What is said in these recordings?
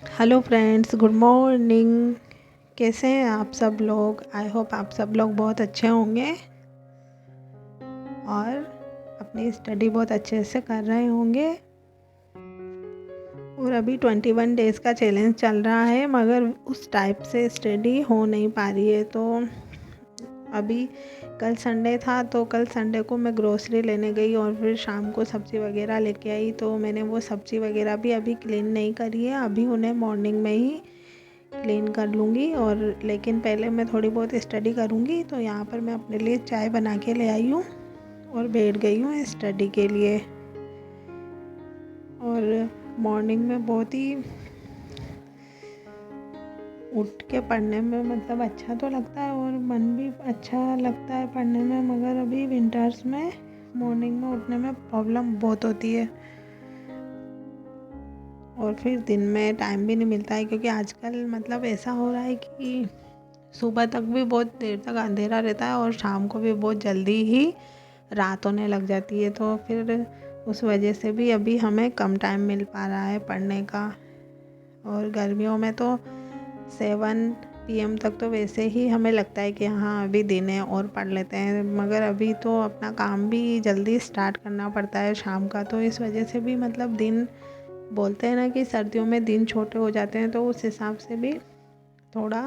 Hello friends, good morning. कैसे हैं आप सब लोग? आई होप आप सब लोग बहुत अच्छे होंगे और अपनी स्टडी बहुत अच्छे से कर रहे होंगे। और अभी 21 डेज़ का चैलेंज चल रहा है, मगर उस टाइप से स्टडी हो नहीं पा रही है। तो अभी कल संडे था, तो कल संडे को मैं ग्रोसरी लेने गई और फिर शाम को सब्ज़ी वगैरह लेके आई। तो मैंने वो सब्ज़ी वगैरह भी अभी क्लीन नहीं करी है, अभी उन्हें मॉर्निंग में ही क्लीन कर लूँगी। और लेकिन पहले मैं थोड़ी बहुत स्टडी करूँगी। तो यहाँ पर मैं अपने लिए चाय बना के ले आई हूँ और बैठ गई हूँ स्टडी के लिए। और मॉर्निंग में बहुत ही उठ के पढ़ने में मतलब अच्छा तो लगता है और मन भी अच्छा लगता है पढ़ने में, मगर अभी विंटर्स में मॉर्निंग में उठने में प्रॉब्लम बहुत होती है और फिर दिन में टाइम भी नहीं मिलता है, क्योंकि आजकल मतलब ऐसा हो रहा है कि सुबह तक भी बहुत देर तक अंधेरा रहता है और शाम को भी बहुत जल्दी ही रात होने लग जाती है। तो फिर उस वजह से भी अभी हमें कम टाइम मिल पा रहा है पढ़ने का। और गर्मियों में तो 7 PM तक तो वैसे ही हमें लगता है कि हाँ अभी दिन है और पढ़ लेते हैं, मगर अभी तो अपना काम भी जल्दी स्टार्ट करना पड़ता है शाम का। तो इस वजह से भी मतलब दिन, बोलते हैं ना कि सर्दियों में दिन छोटे हो जाते हैं, तो उस हिसाब से भी थोड़ा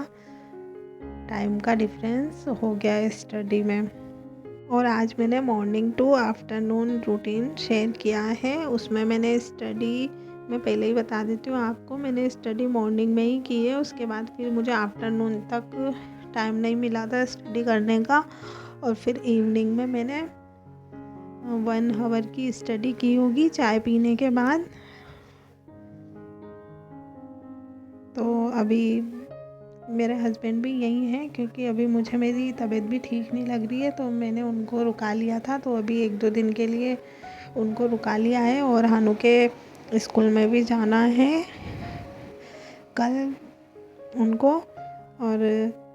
टाइम का डिफरेंस हो गया है स्टडी में। और आज मैंने morning to afternoon routine share किया है। उसमें मैंने स्टडी, मैं पहले ही बता देती हूँ आपको, मैंने स्टडी मॉर्निंग में ही की है। उसके बाद फिर मुझे आफ्टरनून तक टाइम नहीं मिला था स्टडी करने का, और फिर इवनिंग में मैंने 1 आवर की स्टडी की होगी चाय पीने के बाद। तो अभी मेरे हस्बैंड भी यही हैं, क्योंकि अभी मुझे मेरी तबीयत भी ठीक नहीं लग रही है, तो मैंने उनको रुका लिया था। तो अभी 1-2 दिन के लिए उनको रुका लिया है। और हानू के स्कूल में भी जाना है कल उनको, और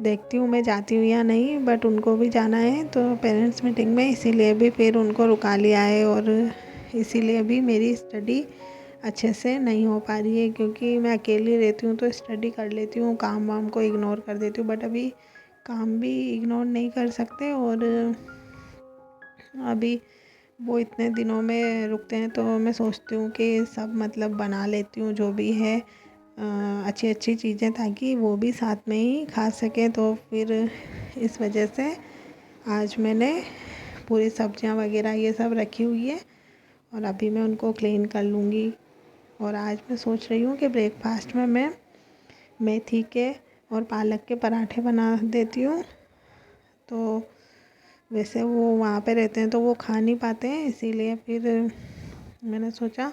देखती हूँ मैं जाती हूँ या नहीं, बट उनको भी जाना है तो पेरेंट्स मीटिंग में, इसीलिए भी फिर उनको रुका लिया है। और इसीलिए भी मेरी स्टडी अच्छे से नहीं हो पा रही है, क्योंकि मैं अकेली रहती हूँ तो स्टडी कर लेती हूँ, काम वाम को इग्नोर कर देती हूँ। बट अभी काम भी इग्नोर नहीं कर सकते, और अभी वो इतने दिनों में रुकते हैं, तो मैं सोचती हूँ कि सब मतलब बना लेती हूँ जो भी है अच्छी अच्छी चीज़ें, ताकि वो भी साथ में ही खा सकें। तो फिर इस वजह से आज मैंने पूरी सब्जियां वगैरह ये सब रखी हुई है और अभी मैं उनको क्लीन कर लूँगी। और आज मैं सोच रही हूँ कि ब्रेकफास्ट में मैं मेथी के और पालक के पराठे बना देती हूँ। तो वैसे वो वहाँ पे रहते हैं तो वो खा नहीं पाते हैं, इसीलिए फिर मैंने सोचा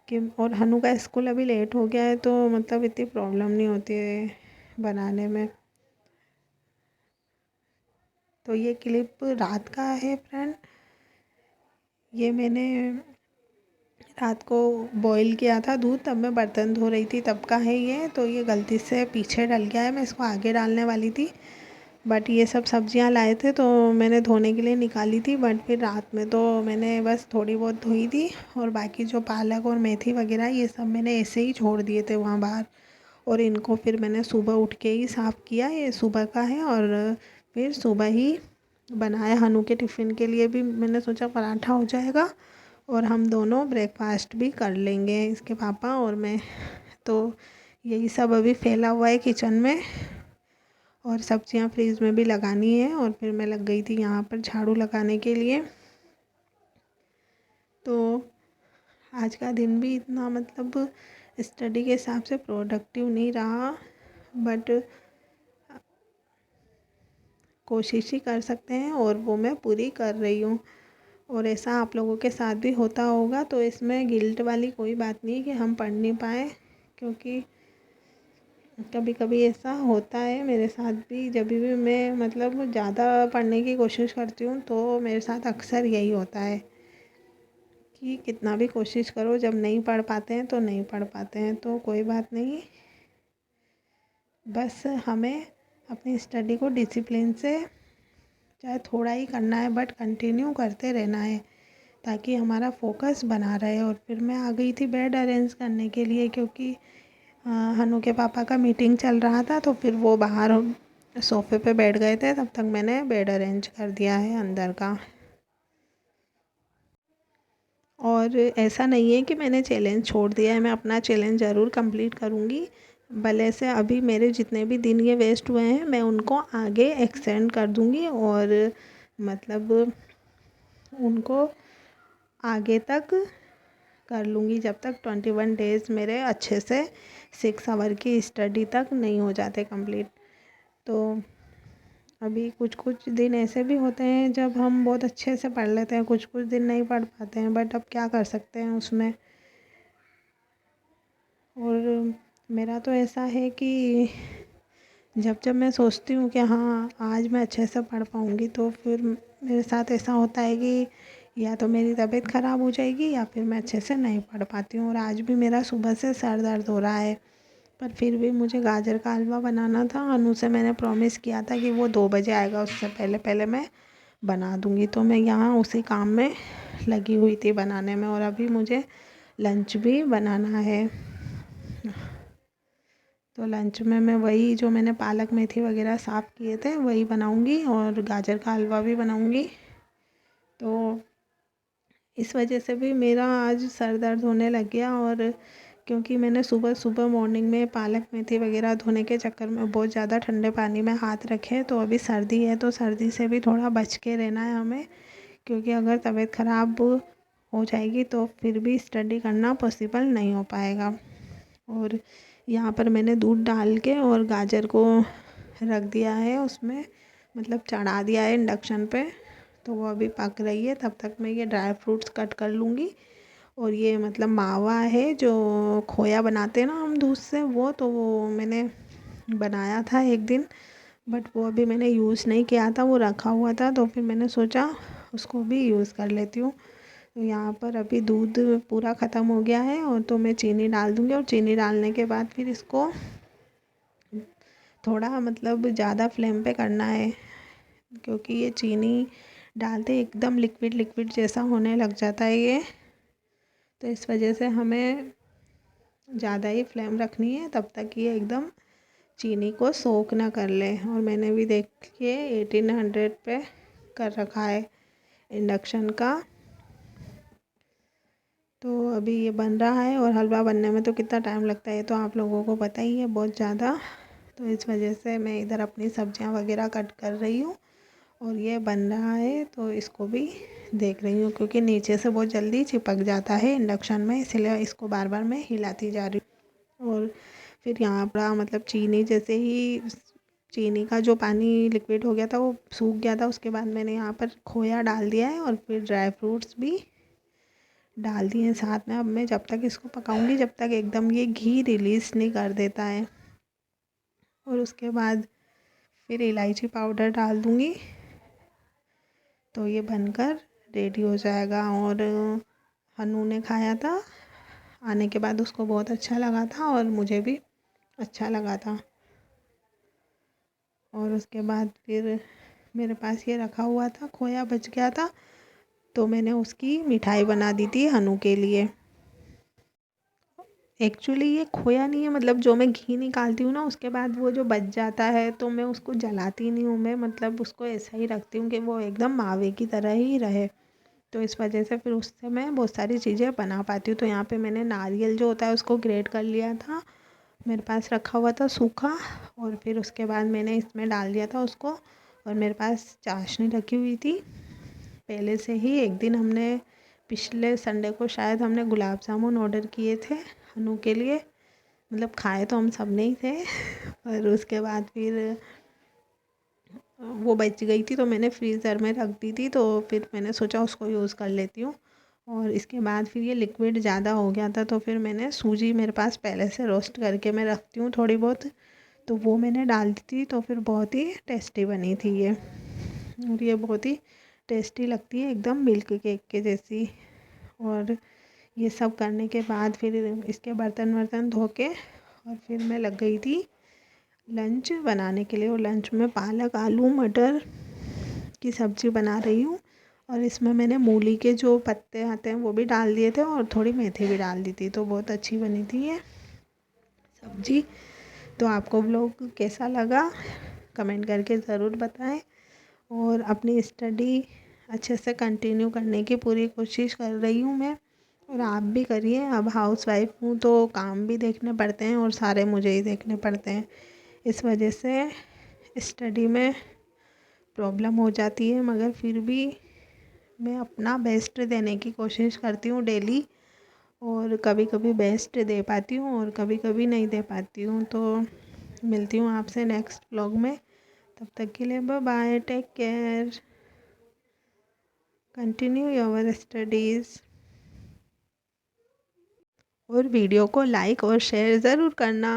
कि, और हनु का स्कूल अभी लेट हो गया है, तो मतलब इतनी प्रॉब्लम नहीं होती है बनाने में। तो ये क्लिप रात का है फ्रेंड, ये मैंने रात को बॉईल किया था दूध, तब मैं बर्तन धो रही थी तब का है ये। तो ये गलती से पीछे डल गया है, मैं इसको आगे डालने वाली थी, बट ये सब सब्जियां लाए थे तो मैंने धोने के लिए निकाली थी। बट फिर रात में तो मैंने बस थोड़ी बहुत धोई थी, और बाकी जो पालक और मेथी वगैरह ये सब मैंने ऐसे ही छोड़ दिए थे वहाँ बाहर। और इनको फिर मैंने सुबह उठ के ही साफ़ किया, ये सुबह का है। और फिर सुबह ही बनाया, हनु के टिफ़िन के लिए भी मैंने सोचा पराठा हो जाएगा और हम दोनों ब्रेकफास्ट भी कर लेंगे, इसके पापा और मैं। तो यही सब अभी फैला हुआ है किचन में, और सब्जियां फ्रीज़ में भी लगानी है। और फिर मैं लग गई थी यहाँ पर झाड़ू लगाने के लिए। तो आज का दिन भी इतना मतलब स्टडी के हिसाब से प्रोडक्टिव नहीं रहा, बट कोशिश ही कर सकते हैं और वो मैं पूरी कर रही हूँ। और ऐसा आप लोगों के साथ भी होता होगा, तो इसमें गिल्ट वाली कोई बात नहीं कि हम पढ़ नहीं पाए, क्योंकि कभी कभी ऐसा होता है मेरे साथ भी। जब भी मैं मतलब ज़्यादा पढ़ने की कोशिश करती हूँ तो मेरे साथ अक्सर यही होता है कि कितना भी कोशिश करो, जब नहीं पढ़ पाते हैं तो नहीं पढ़ पाते हैं। तो कोई बात नहीं, बस हमें अपनी स्टडी को डिसिप्लिन से चाहे थोड़ा ही करना है, बट कंटिन्यू करते रहना है, ताकि हमारा फोकस बना रहे। और फिर मैं आ गई थी बेड अरेंज करने के लिए, क्योंकि हनु के पापा का मीटिंग चल रहा था, तो फिर वो बाहर सोफ़े पे बैठ गए थे, तब तक मैंने बेड अरेंज कर दिया है अंदर का। और ऐसा नहीं है कि मैंने चैलेंज छोड़ दिया है, मैं अपना चैलेंज ज़रूर कंप्लीट करूँगी। भले से अभी मेरे जितने भी दिन ये वेस्ट हुए हैं, मैं उनको आगे एक्सटेंड कर दूँगी और मतलब उनको आगे तक कर लूँगी, जब तक 21 डेज़ मेरे अच्छे से 6 आवर की स्टडी तक नहीं हो जाते कंप्लीट। तो अभी कुछ कुछ दिन ऐसे भी होते हैं जब हम बहुत अच्छे से पढ़ लेते हैं, कुछ कुछ दिन नहीं पढ़ पाते हैं, बट अब क्या कर सकते हैं उसमें। और मेरा तो ऐसा है कि जब जब मैं सोचती हूँ कि हाँ आज मैं अच्छे से पढ़ पाऊँगी, तो फिर मेरे साथ ऐसा होता है कि या तो मेरी तबीयत ख़राब हो जाएगी या फिर मैं अच्छे से नहीं पढ़ पाती हूँ। और आज भी मेरा सुबह से सर दर्द हो रहा है, पर फिर भी मुझे गाजर का हलवा बनाना था। अनु से मैंने प्रॉमिस किया था कि वो 2 बजे आएगा, उससे पहले पहले मैं बना दूँगी। तो मैं यहाँ उसी काम में लगी हुई थी बनाने में, और अभी मुझे लंच भी बनाना है। तो लंच में मैं वही जो मैंने पालक मेथी वगैरह साफ़ किए थे वही बनाऊँगी, और गाजर का हलवा भी बनाऊँगी। तो इस वजह से भी मेरा आज सर दर्द होने लग गया, और क्योंकि मैंने सुबह सुबह मॉर्निंग में पालक मेथी वगैरह धोने के चक्कर में बहुत ज़्यादा ठंडे पानी में हाथ रखे, तो अभी सर्दी है, तो सर्दी से भी थोड़ा बच के रहना है हमें, क्योंकि अगर तबीयत ख़राब हो जाएगी तो फिर भी स्टडी करना पॉसिबल नहीं हो पाएगा। और यहाँ पर मैंने दूध डाल के और गाजर को रख दिया है उसमें, मतलब चढ़ा दिया है इंडक्शन पे, तो वो अभी पक रही है। तब तक मैं ये ड्राई फ्रूट्स कट कर लूँगी। और ये मतलब मावा है जो खोया बनाते हैं ना हम दूध से, वो मैंने बनाया था एक दिन, बट वो अभी मैंने यूज़ नहीं किया था, वो रखा हुआ था, तो फिर मैंने सोचा उसको भी यूज़ कर लेती हूँ। तो यहाँ पर अभी दूध पूरा ख़त्म हो गया है, और तो मैं चीनी डाल दूँगी, और चीनी डालने के बाद फिर इसको थोड़ा मतलब ज़्यादा फ्लेम पे करना है, क्योंकि ये चीनी डालते एकदम लिक्विड लिक्विड जैसा होने लग जाता है ये। तो इस वजह से हमें ज़्यादा ही फ्लेम रखनी है, तब तक ये एकदम चीनी को सोख ना कर ले। और मैंने भी देखिए 1800 पे कर रखा है इंडक्शन का। तो अभी ये बन रहा है, और हलवा बनने में तो कितना टाइम लगता है तो आप लोगों को पता ही है, बहुत ज़्यादा। तो इस वजह से मैं इधर अपनी सब्जियां वगैरह कट कर रही हूँ, और ये बन रहा है तो इसको भी देख रही हूँ, क्योंकि नीचे से बहुत जल्दी चिपक जाता है इंडक्शन में, इसलिए इसको बार बार मैं हिलाती जा रही हूँ। और फिर यहाँ पर मतलब चीनी जैसे ही चीनी का जो पानी लिक्विड हो गया था वो सूख गया था, उसके बाद मैंने यहाँ पर खोया डाल दिया है, और फिर ड्राई फ्रूट्स भी डाल दिए हैं साथ में। अब मैं जब तक इसको पकाऊंगी जब तक एकदम ये घी रिलीज़ नहीं कर देता है, और उसके बाद फिर इलायची पाउडर डाल दूँगी, तो ये बनकर रेडी हो जाएगा। और हनु ने खाया था आने के बाद, उसको बहुत अच्छा लगा था, और मुझे भी अच्छा लगा था। और उसके बाद फिर मेरे पास ये रखा हुआ था, खोया बच गया था, तो मैंने उसकी मिठाई बना दी थी हनु के लिए। एक्चुअली ये खोया नहीं है, मतलब जो मैं घी निकालती हूँ ना उसके बाद वो जो बच जाता है, तो मैं उसको जलाती नहीं हूँ, मैं मतलब उसको ऐसा ही रखती हूँ कि वो एकदम मावे की तरह ही रहे। तो इस वजह से फिर उससे मैं बहुत सारी चीज़ें बना पाती हूँ। तो यहाँ पे मैंने नारियल जो होता है उसको ग्रेट कर लिया था, मेरे पास रखा हुआ था सूखा, और फिर उसके बाद मैंने इसमें डाल दिया था उसको। और मेरे पास चाशनी रखी हुई थी पहले से ही, एक दिन हमने पिछले संडे को शायद हमने गुलाब जामुन ऑर्डर किए थे हनु के लिए, मतलब खाए तो हम सब नहीं थे पर उसके बाद फिर वो बच गई थी, तो मैंने फ्रीज़र में रख दी थी, तो फिर मैंने सोचा उसको यूज़ कर लेती हूँ। और इसके बाद फिर ये लिक्विड ज़्यादा हो गया था, तो फिर मैंने सूजी मेरे पास पहले से रोस्ट करके मैं रखती हूँ थोड़ी बहुत, तो वो मैंने डाल दी थी, तो फिर बहुत ही टेस्टी बनी थी ये। और ये बहुत ही टेस्टी लगती है, एकदम मिल्क केक के जैसी। और ये सब करने के बाद फिर इसके बर्तन वर्तन धो के, और फिर मैं लग गई थी लंच बनाने के लिए। और लंच में पालक आलू मटर की सब्ज़ी बना रही हूँ, और इसमें मैंने मूली के जो पत्ते आते हैं वो भी डाल दिए थे, और थोड़ी मेथी भी डाल दी थी, तो बहुत अच्छी बनी थी ये सब्जी। तो आपको व्लॉग कैसा लगा कमेंट करके ज़रूर बताएं, और अपनी स्टडी अच्छे से कंटिन्यू करने की पूरी कोशिश कर रही हूँ मैं, और आप भी करिए। अब हाउसवाइफ हूँ तो काम भी देखने पड़ते हैं और सारे मुझे ही देखने पड़ते हैं, इस वजह से स्टडी में प्रॉब्लम हो जाती है, मगर फिर भी मैं अपना बेस्ट देने की कोशिश करती हूँ डेली, और कभी कभी बेस्ट दे पाती हूँ और कभी कभी नहीं दे पाती हूँ। तो मिलती हूँ आपसे नेक्स्ट व्लॉग में, तब तक के लिए bye bye, take care, continue your studies, और वीडियो को लाइक और शेयर ज़रूर करना।